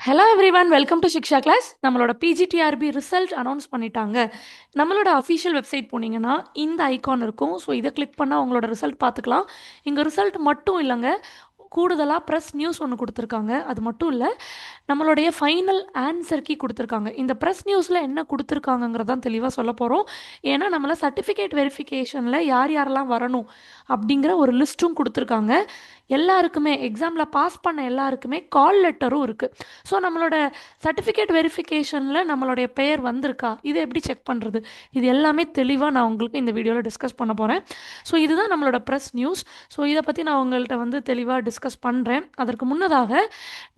Hello everyone, welcome to Shiksha class. நம்மளோட PGTRB result announce பண்ணிட்டாங்க. நம்மளோட அஃபிஷியல் வெப்சைட் போனீங்கன்னா இந்த ஐகான் இருக்கும். ஸோ இதை கிளிக் பண்ணால் உங்களோட ரிசல்ட் பார்த்துக்கலாம். இங்கே ரிசல்ட் மட்டும் இல்லைங்க, கூடுதலாக ப்ரெஸ் நியூஸ் ஒன்று கொடுத்துருக்காங்க. அது மட்டும் இல்லை, நம்மளுடைய ஃபைனல் ஆன்சர் கீ கொடுத்துருக்காங்க. இந்த ப்ரெஸ் நியூஸில் என்ன கொடுத்துருக்காங்கங்கிறதான் தெளிவாக சொல்ல போகிறோம். ஏன்னா நம்மளை சர்டிஃபிகேட் வெரிஃபிகேஷனில் யார் யாரெல்லாம் வரணும் அப்படிங்கிற ஒரு லிஸ்ட்டும் கொடுத்துருக்காங்க. எல்லாருக்குமே எக்ஸாமில் பாஸ் பண்ண எல்லாருக்குமே கால் லெட்டரும் இருக்குது. ஸோ நம்மளோட சர்டிஃபிகேட் வெரிஃபிகேஷனில் நம்மளுடைய பெயர் வந்திருக்கா, இதை எப்படி செக் பண்ணுறது, இது எல்லாமே தெளிவாக நான் உங்களுக்கு இந்த வீடியோவில் டிஸ்கஸ் பண்ண போகிறேன். ஸோ இதுதான் நம்மளோட ப்ரெஸ் நியூஸ். ஸோ இதை பற்றி நான் உங்கள்கிட்ட தெளிவாக டிஸ்கஸ் பண்ணுறேன். அதற்கு முன்னதாக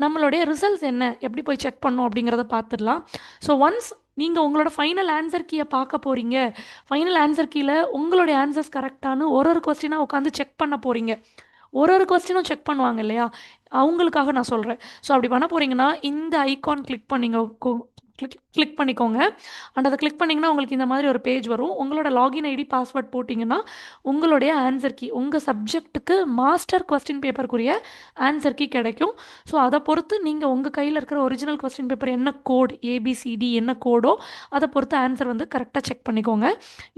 நம்மளுடைய ரிசல்ட்ஸ் என்ன, எப்படி போய் செக் பண்ணணும் அப்படிங்கிறத பார்த்துடலாம். ஸோ ஒன்ஸ் நீங்கள் உங்களோட ஃபைனல் ஆன்சர் கீயை பார்க்க போகிறீங்க, ஃபைனல் ஆன்சர் கீயில் உங்களுடைய ஆன்சர்ஸ் கரெக்டானு ஒரு கொஸ்டினாக உட்காந்து செக் பண்ண போகிறீங்க. ஒரு கொஸ்டினும் செக் பண்ணுவாங்க இல்லையா, அவங்களுக்காக நான் சொல்கிறேன். ஸோ அப்படி பண்ண போகிறீங்கன்னா இந்த ஐகான் கிளிக் பண்ணிங்க, கிளிக் பண்ணிக்கோங்க. அண்ட் அதை கிளிக் பண்ணிங்கன்னா உங்களுக்கு இந்த மாதிரி ஒரு பேஜ் வரும். உங்களோட லாகின் ஐடி பாஸ்வேர்ட் போட்டிங்கன்னா உங்களுடைய ஆன்சர் கீ, உங்கள் சப்ஜெக்ட்டுக்கு மாஸ்டர் கொஸ்டின் பேப்பருக்குரிய ஆன்சர் கீ கிடைக்கும். ஸோ அதை பொறுத்து நீங்கள் உங்கள் கையில் இருக்கிற ஒரிஜினல் கொஸ்டின் பேப்பர் என்ன கோட், ஏபிசிடி என்ன கோடோ அதை பொறுத்து ஆன்சர் கரெக்டாக செக் பண்ணிக்கோங்க.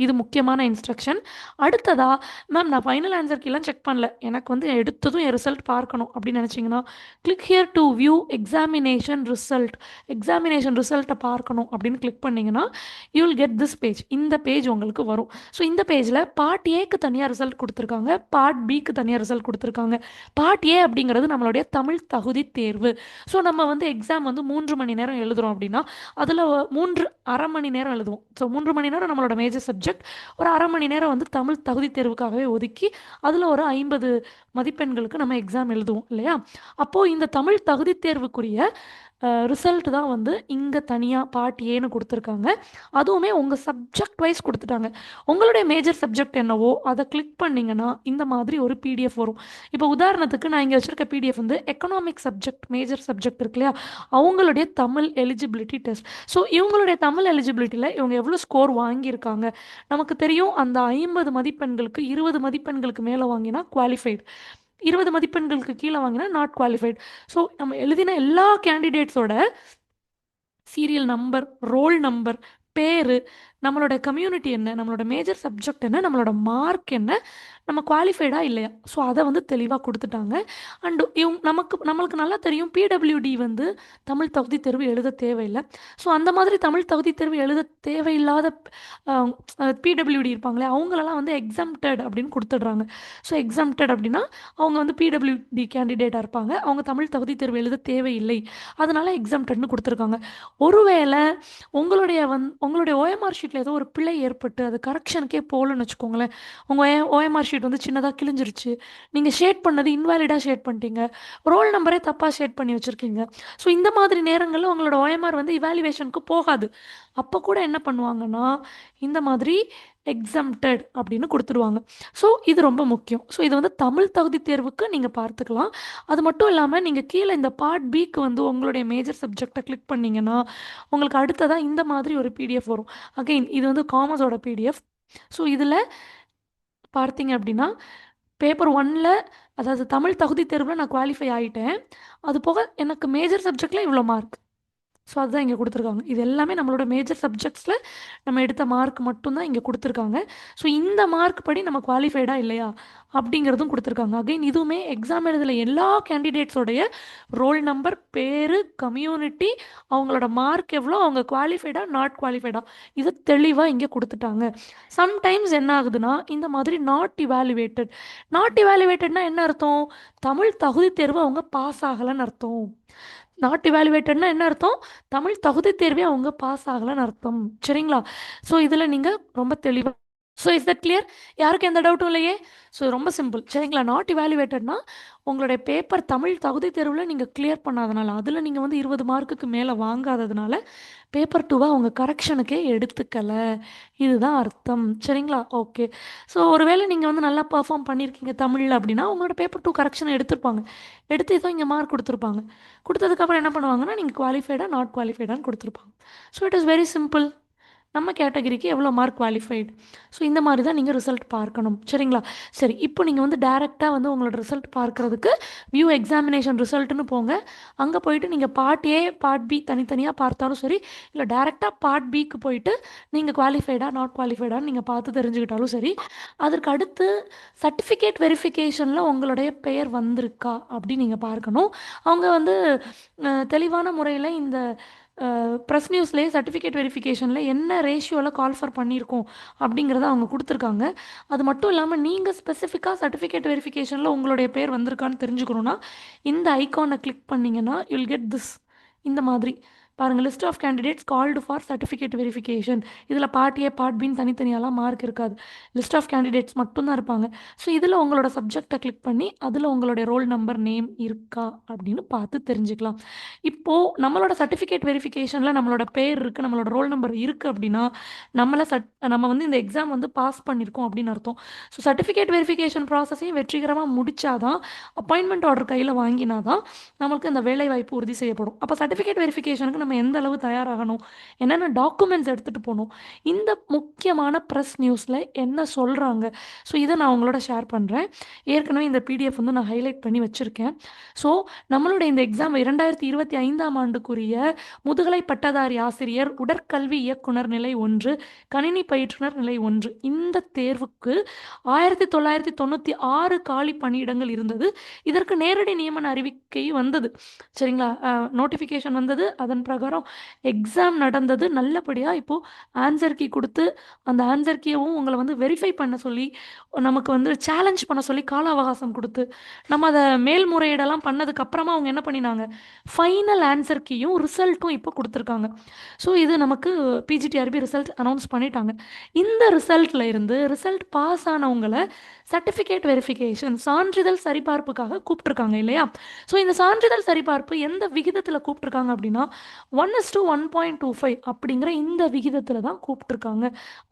இது முக்கியமான இன்ஸ்ட்ரக்ஷன். அடுத்ததா, மேம் நான் ஃபைனல் ஆன்சர் கீலாம் செக் பண்ணல, எனக்கு எடுத்ததும் என் ரிசல்ட் பார்க்கணும் அப்படின்னு நினச்சிங்கன்னா click here to view examination ரிசல்ட்டை பார்க்கணும் அப்படின்னு கிளிக் பண்ணிங்கன்னா you will get this page. இந்த பேஜ் உங்களுக்கு வரும். ஸோ இந்த பேஜில் பார்ட் ஏக்கு தனியாக ரிசல்ட் கொடுத்துருக்காங்க, பார்ட் பிக்கு தனியாக ரிசல்ட் கொடுத்துருக்காங்க. பார்ட் ஏ அப்படிங்கிறது நம்மளுடைய தமிழ் தகுதி தேர்வு. ஸோ நம்ம எக்ஸாம் 3 மணி நேரம் எழுதுகிறோம் அப்படின்னா அதில் 3.5 மணி நேரம் எழுதுவோம். ஸோ 3 மணி நேரம் நம்மளோட மேஜர் சப்ஜெக்ட், ஒரு 1/2 மணி நேரம் தமிழ் தகுதி தேர்வுக்காகவே ஒதுக்கி அதில் ஒரு 50 மதிப்பெண்களுக்கு நம்ம எக்ஸாம் எழுதுவோம் இல்லையா. அப்போது இந்த தமிழ் தகுதி தேர்வுக்குரிய ரிசல்ட் தான் இங்கே தனியாக பார்ட் ஏன்னு கொடுத்துருக்காங்க. அதுவுமே உங்கள் சப்ஜெக்ட் வைஸ் கொடுத்துட்டாங்க. உங்களுடைய மேஜர் சப்ஜெக்ட் என்னவோ அதை கிளிக் பண்ணிங்கன்னா இந்த மாதிரி ஒரு பிடிஎஃப் வரும். இப்போ உதாரணத்துக்கு நான் இங்கே வச்சுருக்க PDF economic subject major subject இருக்கு இல்லையா, அவங்களுடைய தமிழ் எலிஜிபிலிட்டி டெஸ்ட். ஸோ இவங்களுடைய தமிழ் எலிஜிபிலிட்டியில் இவங்க எவ்வளோ ஸ்கோர் வாங்கியிருக்காங்க நமக்கு தெரியும். அந்த 50 மதிப்பெண்களுக்கு 20 மதிப்பெண்களுக்கு மேலே வாங்கினா குவாலிஃபைடு, 20 மதிப்பெண்களுக்கு கீழே வாங்கினா நாட் குவாலிஃபைட். ஸோ நம்ம எழுதின எல்லா கேண்டிடேட்ஸோட சீரியல் நம்பர், ரோல் நம்பர், பேர், நம்மளோட கம்யூனிட்டி என்ன, நம்மளோட மேஜர் சப்ஜெக்ட் என்ன, நம்மளோட மார்க் என்ன, நம்ம குவாலிஃபைடா இல்லையா, ஸோ அதை தெளிவாக கொடுத்துட்டாங்க. அண்டு நம்மளுக்கு நல்லா தெரியும் பிடபிள்யூடி தமிழ் தகுதி தேர்வு எழுத தேவையில்லை. ஸோ அந்த மாதிரி தமிழ் தகுதி தேர்வு எழுத தேவையில்லாத பிடபிள்யூடி இருப்பாங்களே அவங்களெல்லாம் எக்ஸம்டட் அப்படின்னு கொடுத்துடுறாங்க. ஸோ எக்ஸம்டட் அப்படின்னா அவங்க பிடபிள்யூடி கேண்டிடேட்டாக இருப்பாங்க, அவங்க தமிழ் தகுதி தேர்வு எழுத தேவையில்லை, அதனால எக்ஸம்டட்னு கொடுத்துருக்காங்க. ஒருவேளை உங்களுடைய ஓஎம்ஆர் ஷீட்டில் ஏதோ ஒரு பிழை ஏற்பட்டு அது கரெக்ஷனுக்கே போகலன்னு வச்சுக்கோங்களேன். உங்கள் ஓஎம்ஆர் ஷீட் சின்னதாக கிழிஞ்சிருச்சு, நீங்கள் ஷேட் பண்ணது இன்வாலிடாக ஷேட் பண்ணிட்டீங்க, ரோல் நம்பரே தப்பாக ஷேட் பண்ணி வச்சுருக்கீங்க. ஸோ இந்த மாதிரி நேரங்களில் உங்களோட ஓஎம்ஆர் இவாலுவேஷனுக்கு போகாது. அப்போ கூட என்ன பண்ணுவாங்கன்னா இந்த மாதிரி எக்ஸம்டட் அப்படின்னு கொடுத்துருவாங்க. ஸோ இது ரொம்ப முக்கியம். ஸோ இது தமிழ் தகுதி தேர்வுக்கு நீங்கள் பார்த்துக்கலாம். அது மட்டும் இல்லாமல் நீங்கள் கீழே இந்த பார்ட் பிக்கு உங்களுடைய மேஜர் சப்ஜெக்டை கிளிக் பண்ணிங்கன்னா உங்களுக்கு அடுத்ததாக இந்த மாதிரி ஒரு பிடிஎஃப் வரும். அகெயின் இது காமர்ஸோட பிடிஎஃப். ஸோ இதில் பார்த்தீங்க அப்படின்னா பேப்பர் 1ல், அதாவது தமிழ் தகுதி தேர்வில் நான் குவாலிஃபை ஆகிட்டேன், அது போக எனக்கு மேஜர் சப்ஜெக்டில் இவ்வளோ மார்க். ஸோ அதுதான் இங்கே கொடுத்துருக்காங்க. இது எல்லாமே நம்மளோட மேஜர் சப்ஜெக்ட்ஸில் நம்ம எடுத்த மார்க் மட்டும்தான் இங்கே கொடுத்துருக்காங்க. ஸோ இந்த மார்க் படி நம்ம குவாலிஃபைடா இல்லையா அப்படிங்கிறதும் கொடுத்துருக்காங்க. அகைன் இதுவுமே எக்ஸாம் எழுதல எல்லா கேண்டிடேட்ஸோடைய ரோல் நம்பர், பேர், கம்யூனிட்டி, அவங்களோட மார்க் எவ்வளோ, அவங்க குவாலிஃபைடா நாட் குவாலிஃபைடா, இதை தெளிவாக இங்கே கொடுத்துட்டாங்க. சம்டைம்ஸ் என்ன ஆகுதுன்னா இந்த மாதிரி நாட் இவாலுவேட்டட்னா என்ன அர்த்தம், தமிழ் தகுதி தேர்வு அவங்க பாஸ் ஆகலைன்னு அர்த்தம். நாட் இவாலுவேட்டட்னா என்ன அர்த்தம், தமிழ் தகுதி தேர்வே அவங்க பாஸ் ஆகலைன்னு அர்த்தம். சரிங்களா. ஸோ இதில் நீங்கள் ரொம்ப தெளிவாக, ஸோ இஸ் தட் கிளியர்? யாருக்கு எந்த டவுட்டும் இல்லையே. ஸோ ரொம்ப சிம்பிள். சரிங்களா. நாட் இவாலுவேட்டட்னா உங்களுடைய பேப்பர் தமிழ் தகுதி தேர்வில் நீங்கள் கிளியர் பண்ணாதனால, அதில் நீங்கள் 20 மார்க்குக்கு மேலே வாங்காததுனால பேப்பர் 2 அவங்க கரெக்ஷனுக்கே எடுத்துக்கலை, இதுதான் அர்த்தம். சரிங்களா. ஓகே. ஸோ ஒருவேளை நீங்கள் நல்லா பர்ஃபார்ம் பண்ணியிருக்கீங்க தமிழில் அப்படின்னா உங்களோட பேப்பர் 2 கரெக்ஷனை எடுத்துருப்பாங்க, எடுத்து இதோ இங்கே மார்க் கொடுத்துருப்பாங்க. கொடுத்ததுக்கப்புறம் என்ன பண்ணுவாங்கன்னா நீங்கள் குவாலிஃபைடாக நாட் குவாலிஃபைடான்னு கொடுத்துருப்பாங்க. So it is very simple. நம்ம கேட்டகரிக்கு எவ்வளோ மார்க் குவாலிஃபைடு. ஸோ இந்த மாதிரி தான் நீங்கள் ரிசல்ட் பார்க்கணும். சரிங்களா? சரி, இப்போ நீங்கள் வந்து டைரெக்டாக வந்து உங்களோட ரிசல்ட் பார்க்குறதுக்கு வியூ எக்ஸாமினேஷன் ரிசல்ட்டுன்னு போங்க. அங்கே போயிட்டு நீங்கள் பார்ட் ஏ பார்ட் பி தனித்தனியாக பார்த்தாலும் சரி, இல்லை டைரெக்டாக பார்ட் பிக்கு போயிட்டு நீங்கள் குவாலிஃபைடா நாட் குவாலிஃபைடான்னு நீங்கள் பார்த்து தெரிஞ்சுக்கிட்டாலும் சரி. அதற்கு அடுத்து சர்டிஃபிகேட் வெரிஃபிகேஷனில் உங்களுடைய பெயர் வந்திருக்கா அப்படின்னு நீங்கள் பார்க்கணும். அவங்க வந்து தெளிவான முறையில் இந்த ப்ரெஸ் நியூஸ்லேயே சர்டிஃபிகேட் வெரிஃபிகேஷனில் என்ன ரேஷியோவில் கால்ஃபர் பண்ணியிருக்கோம் அப்படிங்கிறத அவங்க கொடுத்துருக்காங்க. அது மட்டும் இல்லாமல் நீங்கள் ஸ்பெசிஃபிக்காக சர்டிஃபிகேட் வெரிஃபிகேஷனில் உங்களுடைய பேர் வந்திருக்கான்னு தெரிஞ்சுக்கணுன்னா இந்த ஐக்கானை கிளிக் பண்ணிங்கன்னா யூல் கெட் திஸ். இந்த மாதிரி பாருங்கள், list of candidates called for certificate verification. இதில் பார்ட் ஏ பார்ட் பின்னு தனித்தனியாலாம் மார்க் இருக்காது, லிஸ்ட் ஆஃப் கேண்டிடேட்ஸ் மட்டும்தான் இருப்பாங்க. ஸோ இதில் உங்களோட சப்ஜெக்டை கிளிக் பண்ணி அதில் உங்களுடைய ரோல் நம்பர் நேம் இருக்கா அப்படின்னு பார்த்து தெரிஞ்சுக்கலாம். இப்போது நம்மளோட சர்டிஃபிகேட் வெரிஃபிகேஷனில் நம்மளோட பேர் இருக்குது, நம்மளோட ரோல் நம்பர் இருக்குது அப்படின்னா நம்ம வந்து இந்த எக்ஸாம் வந்து பாஸ் பண்ணியிருக்கோம் அப்படின்னு அர்த்தம். ஸோ சர்டிஃபிகேட் வெரிஃபிகேஷன் ப்ராசஸையும் வெற்றிகரமாக முடிச்சாதான், அப்பாயின்மெண்ட் ஆர்டர் கையில் வாங்கினா தான் நம்மளுக்கு இந்த வேலை வாய்ப்பு உறுதி செய்யப்படும். அப்போ சர்டிஃபிகேட் வெரிஃபிகேஷனுக்கு நம்ம எந்த அளவு தயாராகணும், என்னென்ன டாக்குமெண்ட்ஸ் எடுத்துகிட்டு போகணும், இந்த முக்கியமான ப்ரெஸ் நியூஸில் என்ன சொல்கிறாங்க, ஸோ இதை நான் உங்களோட ஷேர் பண்ணுறேன். ஏற்கனவே இந்த பிடிஎஃப் வந்து நான் ஹைலைட் பண்ணி வச்சுருக்கேன். ஸோ நம்மளோட இந்த எக்ஸாம் 2025ஆம் ஆண்டுக்குரிய முதுகலை பட்டதாரி ஆசிரியர் உடற்கல்வி இயக்குனர் நிலை 1, கணினி பயிற்றுனர் நிலை 1 இந்த தேர்வுக்கு 1996 காலி பணியிடங்கள் இருந்தது. இதற்கு நேரடி நியமன அறிவிக்கை வந்தது. சரிங்களா? நோட்டிஃபிகேஷன் வந்தது. அதன் பிரகாரம் எக்ஸாம் நடந்தது நல்லபடியாக. இப்போது ஆன்சர் கீ கொடுத்து அந்த ஆன்சர் கீயவும் உங்களை வந்து வெரிஃபை பண்ண சொல்லி, நமக்கு வந்து சேலஞ்ச் பண்ண சொல்லி கால அவகாசம் கொடுத்து, நம்ம அதை மேல்முறையீடெல்லாம் பண்ணதுக்கு அப்புறமா அவங்க என்ன பண்ணினாங்க, ஃபைனல் ஆன்சர் கீயும் ரிசல்ட்டும் இப்போ கொடுத்துருக்காங்க. ஸோ இது நமக்கு பிஜிடிஆர்பி ரிசல்ட் அனௌன்ஸ் பண்ணிட்டாங்க. இந்த ரிசல்ட்டில் இருந்து ரிசல்ட் பாஸ் ஆனவங்களை சர்டிஃபிகேட் வெரிஃபிகேஷன் சான்றிதழ் சரிபார்ப்புக்காக கூப்பிட்டுருக்காங்க இல்லையா? ஸோ இந்த சான்றிதழ் சரிபார்ப்பு எந்த விகிதத்தில் கூப்பிட்டுருக்காங்க அப்படின்னா 1:1.25 அப்படிங்கிற இந்த விகிதத்தில் தான் கூப்பிட்டுருக்காங்க.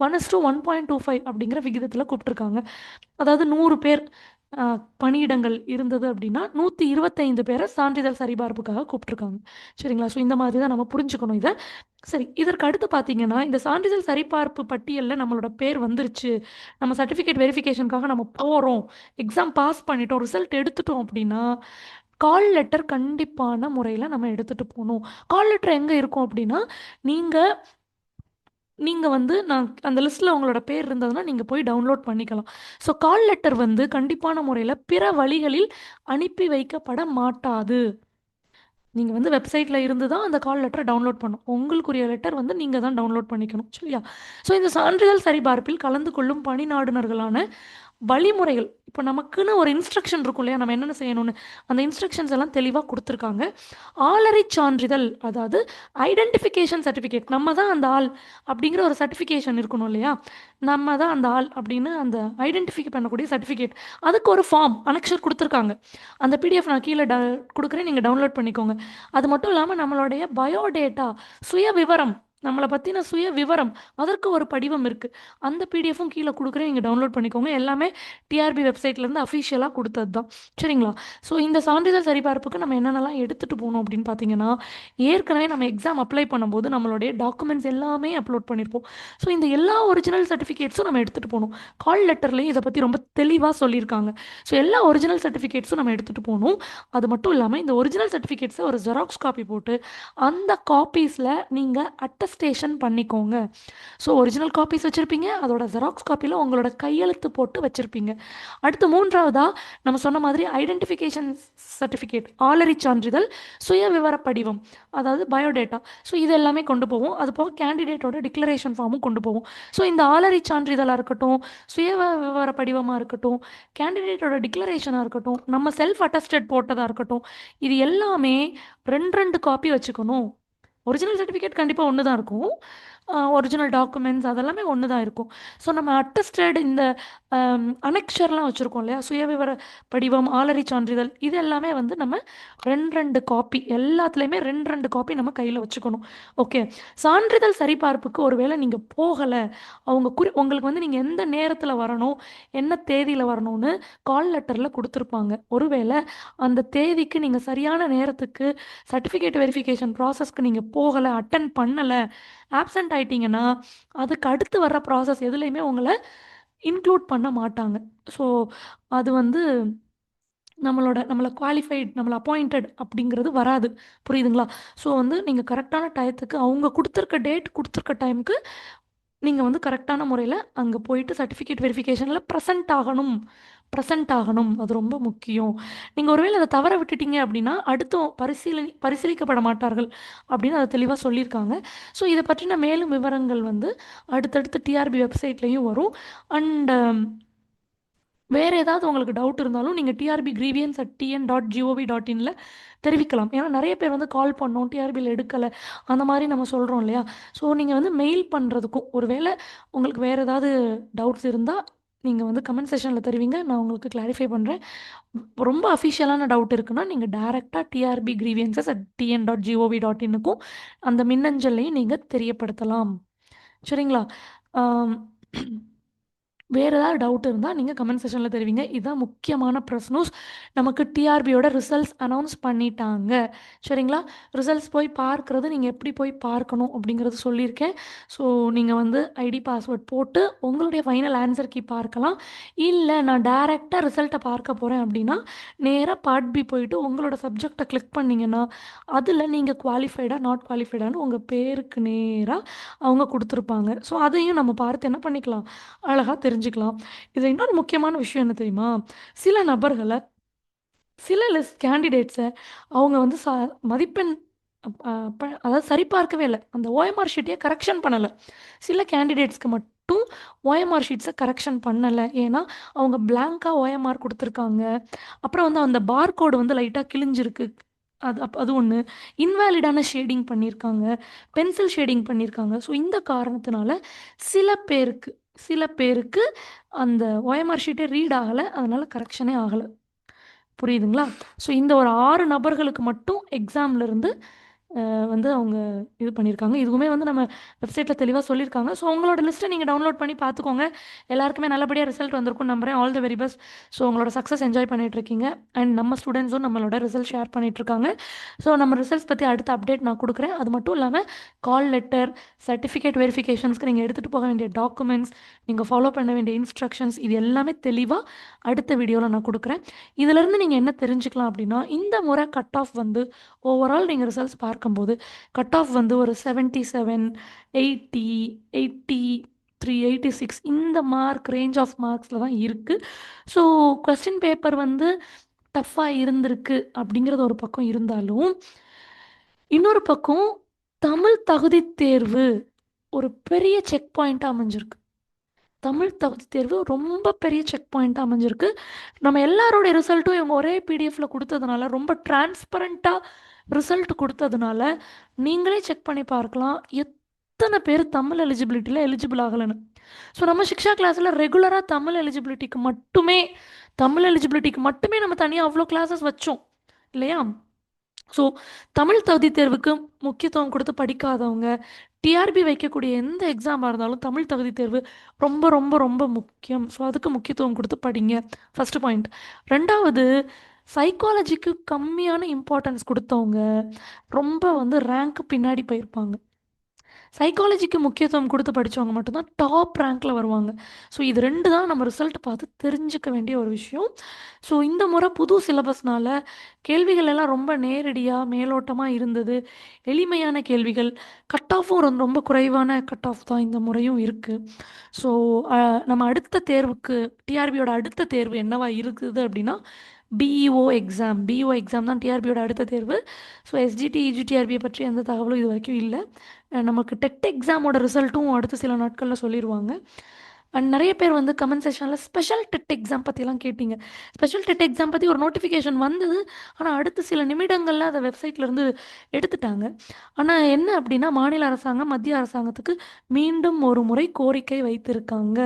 1:1.25 அப்படிங்கிற விகிதத்தில் கூப்பிட்டுருக்காங்க. அதாவது 100 பேர் பணியிடங்கள் இருந்தது அப்படின்னா 125 பேரை சான்றிதழ் சரிபார்ப்புக்காக கூப்பிட்டுருக்காங்க. சரிங்களா? ஸோ இந்த மாதிரி தான் நம்ம புரிஞ்சுக்கணும் இதை. சரி, இதற்கு அடுத்து பார்த்தீங்கன்னா இந்த சான்றிதழ் சரிபார்ப்பு பட்டியலில் நம்மளோட பேர் வந்துருச்சு, நம்ம சர்டிஃபிகேட் வெரிஃபிகேஷனுக்காக நம்ம போகிறோம், எக்ஸாம் பாஸ் பண்ணிட்டோம், ரிசல்ட் எடுத்துட்டோம் அப்படின்னா கால் லெட்டர் கண்டிப்பான முறையில் நம்ம எடுத்துகிட்டு போகணும். கால் லெட்டர் எங்கே இருக்கும் அப்படின்னா, நீங்கள் வந்து நான் அந்த லிஸ்ட்டில் உங்களோட பேர் இருந்ததுன்னா நீங்கள் போய் டவுன்லோட் பண்ணிக்கலாம். ஸோ கால் லெட்டர் வந்து கண்டிப்பான முறையில் பிற வழிகளில் அனுப்பி வைக்கப்பட மாட்டாது. நீங்கள் வந்து வெப்சைட்டில் இருந்து தான் அந்த கால் லெட்டரை டவுன்லோட் பண்ணணும். உங்களுக்குரிய லெட்டர் வந்து நீங்கள் தான் டவுன்லோட் பண்ணிக்கணும். சரியா? ஸோ இந்த சான்றிதழ் சரிபார்ப்பில் கலந்து கொள்ளும் பணி நாடுனர்களான வழிமுறைகள், இப்போ நமக்குன்னு ஒரு இன்ஸ்ட்ரக்ஷன் இருக்கும் இல்லையா, நம்ம என்னென்ன செய்யணும்னு, அந்த இன்ஸ்ட்ரக்ஷன்ஸ் எல்லாம் தெளிவாக கொடுத்துருக்காங்க. ஆளறி சான்றிதழ், அதாவது ஐடென்டிஃபிகேஷன் சர்டிஃபிகேட், நம்ம தான் அந்த ஆள் அப்படிங்கிற ஒரு சர்டிஃபிகேஷன் இருக்கணும் இல்லையா, நம்ம தான் அந்த ஆள் அப்படின்னு அந்த ஐடென்டிஃபை பண்ணக்கூடிய சர்டிஃபிகேட், அதுக்கு ஒரு ஃபார்ம் அனெக்ஷர் கொடுத்துருக்காங்க. அந்த பிடிஎஃப் நான் கீழே கொடுக்குறேன், நீங்கள் டவுன்லோட் பண்ணிக்கோங்க. அது மட்டும் இல்லாமல் நம்மளுடைய பயோடேட்டா, சுய விவரம், நம்மளை பற்றின சுய விவரம், அதற்கு ஒரு படிவம் இருக்குது. அந்த பிடிஎஃப்பும் கீழே கொடுக்குறேன், நீங்கள் டவுன்லோட் பண்ணிக்கோங்க. எல்லாமே டிஆர்பி வெப்சைட்லேருந்து அஃபிஷியலாக கொடுத்தது தான். சரிங்களா? ஸோ இந்த சான்றிதழ் சரிபார்ப்புக்கு நம்ம என்னென்னலாம் எடுத்துகிட்டு போகணும் அப்படின்னு பார்த்தீங்கன்னா, ஏற்கனவே நம்ம எக்ஸாம் அப்ளை பண்ணும்போது நம்மளுடைய டாக்குமெண்ட்ஸ் எல்லாமே அப்லோட் பண்ணியிருப்போம். ஸோ இந்த எல்லா ஒரிஜினல் சர்டிஃபிகேட்ஸும் நம்ம எடுத்துகிட்டு போகணும். கால் லெட்டர்லேயும் இதை பற்றி ரொம்ப தெளிவாக சொல்லியிருக்காங்க. ஸோ எல்லா ஒரிஜினல் சர்டிஃபிகேட்ஸும் நம்ம எடுத்துகிட்டு போகணும். அது மட்டும் இல்லாமல் இந்த ஒரிஜினல் சர்டிஃபிகேட்ஸை ஒரு ஜெராக்ஸ் காப்பி போட்டு அந்த காப்பீஸில் நீங்கள் அட்டஸ்டேஷன் பண்ணிக்கோங்க. ஸோ ஒரிஜினல் காப்பீஸ் வச்சுருப்பீங்க, அதோட ஜெராக்ஸ் காப்பியில் உங்களோட கையெழுத்து போட்டு வச்சுருப்பீங்க. அடுத்து மூன்றாவதாக நம்ம சொன்ன மாதிரி ஐடென்டிஃபிகேஷன் சர்டிஃபிகேட், ஆளறி சான்றிதழ், சுய விவர படிவம், அதாவது பயோடேட்டா. ஸோ இது எல்லாமே கொண்டு போவோம். அது போக கேண்டிடேட்டோட டிக்ளரேஷன் ஃபார்மும் கொண்டு போவோம். ஸோ இந்த ஆளறி சான்றிதழாக இருக்கட்டும், சுய விவர படிவமாக இருக்கட்டும், கேண்டிடேட்டோட டிக்ளரேஷனாக இருக்கட்டும், நம்ம செல்ஃப் அட்டஸ்டட் போட்டதாக இருக்கட்டும், இது எல்லாமே 2 காப்பி வச்சுக்கணும். ஒரிஜினல் சர்டிஃபிகேட் கண்டிப்பாக ஒன்று தான் இருக்கும், ஒரிஜினல் டாக்குமெண்ட்ஸ் அதெல்லாமே ஒன்று தான் இருக்கும். ஸோ நம்ம அட்டஸ்டட் இந்த அனெக்ஷர்லாம் வச்சுருக்கோம் இல்லையா, சுயவிவர படிவம், ஆளறி சான்றிதழ், இது எல்லாமே வந்து நம்ம 2 காப்பி, எல்லாத்துலேயுமே 2 காப்பி நம்ம கையில் வச்சுக்கணும். ஓகே. சான்றிதழ் சரிபார்ப்புக்கு ஒருவேளை நீங்கள் போகலை, அவங்க உங்களுக்கு வந்து நீங்கள் எந்த நேரத்தில் வரணும், என்ன தேதியில் வரணும்னு கால் லெட்டரில் கொடுத்துருப்பாங்க. ஒருவேளை அந்த தேதிக்கு நீங்கள் சரியான நேரத்துக்கு சர்டிஃபிகேட் வெரிஃபிகேஷன் ப்ராசஸ்க்கு நீங்கள் போகலை, அட்டன் பண்ணலை, ஆப்சண்ட் ஆயிட்டீங்கன்னா அதுக்கு அடுத்து வர்ற ப்ராசஸ் எதுலேயுமே உங்களை இன்க்ளூட் பண்ண மாட்டாங்க. ஸோ அது வந்து நம்மளை குவாலிஃபைட், நம்மளை அப்பாயிண்டட் அப்படிங்கிறது வராது. புரியுதுங்களா? ஸோ வந்து நீங்கள் கரெக்டான டயத்துக்கு, அவங்க கொடுத்துருக்க டேட், கொடுத்துருக்க டைமுக்கு நீங்கள் வந்து கரெக்டான முறையில் அங்கே போயிட்டு சர்டிஃபிகேட் வெரிஃபிகேஷனில் ப்ரெசென்ட் ஆகணும். அது ரொம்ப முக்கியம். நீங்கள் ஒருவேளை அதை தவற விட்டுட்டீங்க அப்படின்னா அடுத்து பரிசீலிக்கப்பட மாட்டார்கள் அப்படின்னு அதை தெளிவாக சொல்லியிருக்காங்க. ஸோ இதை பற்றின மேலும் விவரங்கள் வந்து அடுத்தடுத்து டிஆர்பி வெப்சைட்லேயும் வரும். அண்ட் வேறு ஏதாவது உங்களுக்கு டவுட் இருந்தாலும் நீங்கள் trbgrievance@tn.gov.inல தெரிவிக்கலாம். ஏன்னா நிறைய பேர் வந்து கால் பண்ணோம், டிஆர்பியில் எடுக்கலை, அந்த மாதிரி நம்ம சொல்கிறோம் இல்லையா. ஸோ நீங்கள் வந்து மெயில் பண்ணுறதுக்கும், ஒருவேளை உங்களுக்கு வேறு ஏதாவது டவுட்ஸ் இருந்தால் நீங்கள் வந்து கமெண்ட் செஷனில் தெரிவிங்க, நான் உங்களுக்கு கிளாரிஃபை பண்ணுறேன். ரொம்ப அஃபிஷியலான டவுட் இருக்குன்னா நீங்கள் டேரெக்டாக trbgrievances@tn.gov.inக்கும் அந்த மின்னஞ்சல்லையும் நீங்கள் தெரியப்படுத்தலாம். சரிங்களா? ஆம், வேறு ஏதாவது டவுட் இருந்தால் நீங்கள் கமெண்ட் செஷனில் தெரிவிங்க. இதுதான் முக்கியமான ப்ரெஸ் நியூஸ். நமக்கு டிஆர்பியோட ரிசல்ட்ஸ் அனௌன்ஸ் பண்ணிட்டாங்க. சரிங்களா? ரிசல்ட்ஸ் போய் பார்க்குறது, நீங்கள் எப்படி போய் பார்க்கணும் அப்படிங்கிறது சொல்லியிருக்கேன். ஸோ நீங்கள் வந்து ஐடி பாஸ்வேர்ட் போட்டு உங்களுடைய ஃபைனல் ஆன்சர் கீ பார்க்கலாம். இல்லை நான் டேரெக்டாக ரிசல்ட்டை பார்க்க போகிறேன் அப்படின்னா நேராக பார்ட் பி போயிட்டு உங்களோட சப்ஜெக்டை கிளிக் பண்ணிங்கன்னா அதில் நீங்கள் குவாலிஃபைடாக நாட் குவாலிஃபைடான்னு உங்கள் பேருக்கு நேராக அவங்க கொடுத்துருப்பாங்க. ஸோ அதையும் நம்ம பார்த்து என்ன பண்ணிக்கலாம், அழகாக தெரிஞ்சுக்கலாம். இதில் இன்னொரு முக்கியமான விஷயம் என்ன தெரியுமா, சில நபர்களை, சில கேண்டிடேட்ஸை அவங்க வந்து மதிப்பெண் அதாவது சரிபார்க்கவே இல்லை, அந்த ஓஎம்ஆர் ஷீட்டையே கரெக்ஷன் பண்ணலை. சில கேண்டிடேட்ஸ்க்கு மட்டும் ஓஎம்ஆர் ஷீட்ஸை கரெக்ஷன் பண்ணலை. ஏன்னா அவங்க பிளாங்காக ஓஎம்ஆர் கொடுத்துருக்காங்க. அப்புறம் வந்து அந்த பார்கோடு வந்து லைட்டாக கிழிஞ்சிருக்கு, அது ஒன்று. இன்வேலிடான ஷேடிங் பண்ணியிருக்காங்க, பென்சில் ஷேடிங் பண்ணியிருக்காங்க. ஸோ இந்த காரணத்தினால சில பேருக்கு அந்த ஓஎம்ஆர் ஷீட்டே ரீட் ஆகலை, அதனால் கரெக்ஷனே ஆகலை. புரியுதுங்களா? ஸோ இந்த ஒரு 6 நபர்களுக்கு மட்டும் எக்ஸாம்லேருந்து வந்து அவங்க இது பண்ணியிருக்காங்க. இதுவுமே வந்து நம்ம வெப்சைட்டில் தெளிவாக சொல்லியிருக்காங்க. ஸோ உங்களோட லிஸ்ட்டை நீங்கள் டவுன்லோட் பண்ணி பார்த்துக்கோங்க. எல்லாருக்குமே நல்லபடியாக ரிசல்ட் வந்திருக்கும் நம்புறேன். All the very best. So உங்களோட சக்ஸஸ் என்ஜாய் பண்ணிகிட்ருக்கீங்க. அண்ட் நம்ம ஸ்டூடெண்ட்ஸும் நம்மளோட ரிசல்ட் ஷேர் பண்ணிகிட்ருக்காங்க. ஸோ நம்ம ரிசல்ட்ஸ் பற்றி அடுத்த அப்டேட் நான் கொடுக்குறேன். அது மட்டும் இல்லாமல் கால் லெட்டர், சர்டிஃபிகேட் வெரிஃபிகேஷன்ஸ்க்கு நீங்கள் எடுத்துகிட்டு போக வேண்டிய டாக்குமெண்ட்ஸ், நீங்கள் ஃபாலோ பண்ண வேண்டிய இன்ஸ்ட்ரக்ஷன்ஸ், இது எல்லாமே தெளிவாக அடுத்த வீடியோவில் நான் கொடுக்குறேன். இதிலேருந்து நீங்கள் என்ன தெரிஞ்சுக்கலாம் அப்படின்னா, இந்த முறை கட் ஆஃப் வந்து ஓவரால் நீங்கள் ரிசல்ட்ஸ் பார்க்கும்போது கட் ஆஃப் வந்து ஒரு 77, 80, 83, 86 இந்த ரேஞ்ச் ஆஃப் மார்க்ஸில் தான் இருக்குது. ஸோ கொஸ்டின் பேப்பர் வந்து டஃப்பாக இருந்திருக்கு அப்படிங்கிறது ஒரு பக்கம் இருந்தாலும், இன்னொரு பக்கம் தமிழ் தகுதி தேர்வு ஒரு பெரிய செக் பாயிண்ட்டாக அமைஞ்சிருக்கு. தமிழ் தகுதி தேர்வு ரொம்ப பெரிய செக் பாயிண்ட்டாக அமைஞ்சிருக்கு. நம்ம எல்லாரோடைய ரிசல்ட்டும் இவங்க ஒரே பிடிஎஃப்ல கொடுத்ததுனால, ரொம்ப டிரான்ஸ்பரண்ட்டாக ரிசல்ட் கொடுத்ததுனால நீங்களே செக் பண்ணி பார்க்கலாம் எத்தனை பேர் தமிழ் எலிஜிபிலிட்டியில் எலிஜிபிள் ஆகலைன்னு. ஸோ நம்ம சிக்ஷா கிளாஸில் ரெகுலராக தமிழ் எலிஜிபிலிட்டிக்கு மட்டுமே நம்ம தனியாக அவ்வளோ கிளாஸஸ் வச்சோம் இல்லையா. ஸோ தமிழ் தகுதி தேர்வுக்கு முக்கியத்துவம் கொடுத்து படிக்காதவங்க, டிஆர்பி வைக்கக்கூடிய எந்த எக்ஸாமாக இருந்தாலும் தமிழ் தகுதி தேர்வு ரொம்ப ரொம்ப ரொம்ப முக்கியம். ஸோ அதுக்கு முக்கியத்துவம் கொடுத்து படிங்க, ஃபஸ்ட்டு பாயிண்ட். ரெண்டாவது, சைக்காலஜிக்கு கம்மியான இம்பார்ட்டன்ஸ் கொடுத்தவங்க ரொம்ப வந்து ரேங்க்கு பின்னாடி போயிருப்பாங்க. சைக்காலஜிக்கு முக்கியத்துவம் கொடுத்து படித்தவங்க மட்டும்தான் டாப் ரேங்க்கில் வருவாங்க. ஸோ இது 2 தான் நம்ம ரிசல்ட் பார்த்து தெரிஞ்சுக்க வேண்டிய ஒரு விஷயம். ஸோ இந்த முறை புது சிலபஸ்னால் கேள்விகள் எல்லாம் ரொம்ப நேரடியாக மேலோட்டமாக இருந்தது, எளிமையான கேள்விகள். கட் ஆஃபும் ரொம்ப குறைவான கட் ஆஃப் தான் இந்த முறையும் இருக்குது. ஸோ நம்ம அடுத்த தேர்வுக்கு, டிஆர்பியோட அடுத்த தேர்வு என்னவா இருக்குது அப்படின்னா பிஇஓ எக்ஸாம் தான் டிஆர்பியோட அடுத்த தேர்வு. ஸோ எஸ்ஜிடி, இஜிடிஆர்பியை பற்றி எந்த தகவலும் இது வரைக்கும் இல்லை. நமக்கு டெட் எக்ஸாமோட ரிசல்ட்டும் அடுத்த சில நாட்களில் சொல்லிடுவாங்க. அண்ட் நிறைய பேர் வந்து கமெண்ட் செக்ஷனில் ஸ்பெஷல் டெட் எக்ஸாம் பற்றிலாம் கேட்டிங்க. ஸ்பெஷல் டெட் எக்ஸாம் பற்றி ஒரு நோட்டிஃபிகேஷன் வந்தது, ஆனால் அடுத்த சில நிமிடங்களில் அதை வெப்சைட்லேருந்து எடுத்துட்டாங்க. ஆனால் என்ன அப்படின்னா, மாநில அரசாங்கம் மத்திய அரசாங்கத்துக்கு மீண்டும் ஒரு முறை கோரிக்கை வைத்திருக்காங்க.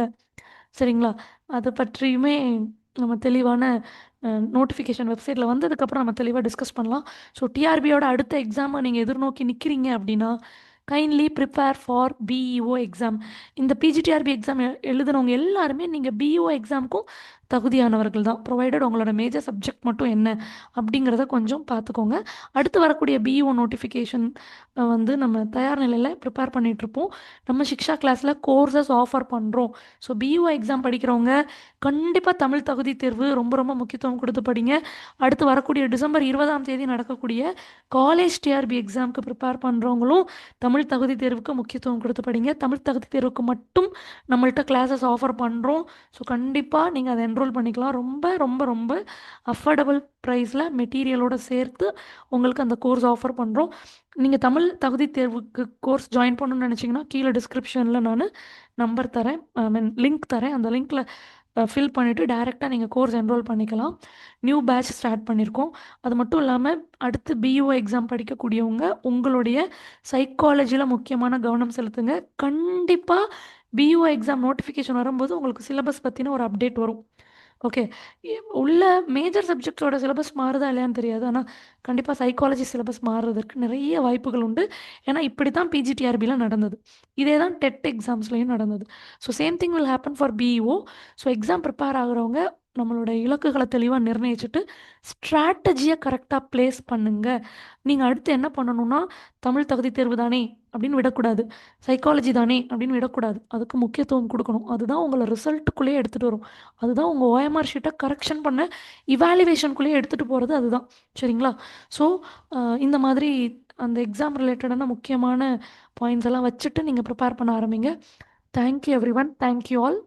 சரிங்களா? அது பற்றியுமே நம்ம தெளிவான நோட்டிஃபிகேஷன் வெப்சைட்டில் வந்ததுக்கப்புறம் நம்ம தெளிவாக டிஸ்கஸ் பண்ணலாம். ஸோ டிஆர்பியோட அடுத்த எக்ஸாமை நீங்கள் எதிர்நோக்கி நிற்கிறீங்க அப்படின்னா kindly prepare for BEO exam. இந்த பிஜிடிஆர்பி எக்ஸாம் எழுதுனவங்க எல்லாருமே நீங்கள் பிஇஓ எக்ஸாமுக்கும் தகுதியானவர்கள் தான், ப்ரொவைடட் உங்களோட மேஜர் சப்ஜெக்ட் மட்டும் என்ன அப்படிங்கிறத கொஞ்சம் பார்த்துக்கோங்க. அடுத்து வரக்கூடிய பிஇஓ நோட்டிஃபிகேஷன் வந்து நம்ம தயார் நிலையில் ப்ரிப்பேர் பண்ணிகிட்ருப்போம். நம்ம சிக்ஷா கிளாஸில் கோர்சஸ் ஆஃபர் பண்ணுறோம். ஸோ பிஇஓ எக்ஸாம் படிக்கிறவங்க கண்டிப்பாக தமிழ் தகுதி தேர்வு ரொம்ப ரொம்ப முக்கியத்துவம் கொடுத்து படிங்க. அடுத்து வரக்கூடிய டிசம்பர் 20ஆம் தேதி நடக்கக்கூடிய காலேஜ் டிஆர்பி எக்ஸாமுக்கு ப்ரிப்பேர் பண்ணுறவங்களும் தமிழ் தகுதி தேர்வுக்கு முக்கியத்துவம் கொடுத்து படிங்க. தமிழ் தகுதி தேர்வுக்கு மட்டும் நம்மள்ட்ட கிளாஸஸ் ஆஃபர் பண்ணுறோம். ஸோ கண்டிப்பாக நீங்கள் அதை என்ரோல் பண்ணிக்கலாம். ரொம்ப ரொம்ப ரொம்ப அஃபோர்டபுள் ப்ரைஸில் மெட்டீரியலோடு சேர்த்து உங்களுக்கு அந்த கோர்ஸ் ஆஃபர் பண்ணுறோம். நீங்கள் தமிழ் தகுதி தேர்வுக்கு கோர்ஸ் ஜாயின் பண்ணணும்னு நினச்சிங்கன்னா கீழே டிஸ்கிரிப்ஷனில் நான் நம்பர் தரேன், ஐ மீன் லிங்க் தரேன். அந்த லிங்க்கில் ஃபில் பண்ணிவிட்டு டேரெக்டாக நீங்கள் கோர்ஸ் என்ரோல் பண்ணிக்கலாம். நியூ பேட்ச் ஸ்டார்ட் பண்ணியிருக்கோம். அது மட்டும் இல்லாமல் அடுத்து பிஇஓ எக்ஸாம் படிக்கக்கூடியவங்க உங்களுடைய சைக்காலஜியில் முக்கியமான கவனம் செலுத்துங்க. கண்டிப்பாக பிஇஓ எக்ஸாம் நோட்டிஃபிகேஷன் வரும்போது உங்களுக்கு சிலபஸ் பற்றின ஒரு அப்டேட் வரும். ஓகே. உள்ள மேஜர் சப்ஜெக்ட்ஸோட சிலபஸ் மாறுதா இல்லையான்னு தெரியாது. ஆனால் கண்டிப்பாக சைக்காலஜி சிலபஸ் மாறுறதுக்கு நிறைய வாய்ப்புகள் உண்டு. ஏன்னா இப்படி தான் பிஜிடிஆர்பியில் நடந்தது. இதே தான் டெட் எக்ஸாம்ஸ்லேயும் நடந்தது. So same thing will happen for BEO. So exam prepare ஆகுறவங்க நம்மளோட இலக்குகளை தெளிவாக நிர்ணயிச்சுட்டு ஸ்ட்ராட்டஜியை கரெக்டாக ப்ளேஸ் பண்ணுங்கள். நீங்கள் அடுத்து என்ன பண்ணணும்னா தமிழ் தகுதி தேர்வு தானே அப்படின்னு விடக்கூடாது, சைக்காலஜி தானே அப்படின்னு விடக்கூடாது. அதுக்கு முக்கியத்துவம் கொடுக்கணும். அதுதான் உங்களை ரிசல்ட்டுக்குள்ளேயே எடுத்துகிட்டு வரும். அதுதான் உங்கள் ஓஎம்ஆர் ஷீட்டை கரெக்ஷன் பண்ண இவாலுவேஷனுக்குள்ளேயே எடுத்துகிட்டு போகிறது அதுதான். சரிங்களா? ஸோ இந்த மாதிரி அந்த எக்ஸாம் ரிலேட்டடான முக்கியமான பாயிண்ட்ஸ் எல்லாம் வச்சுட்டு நீங்கள் ப்ரிப்பேர் பண்ண ஆரம்பிங்க. Thank you every one. Thank you all.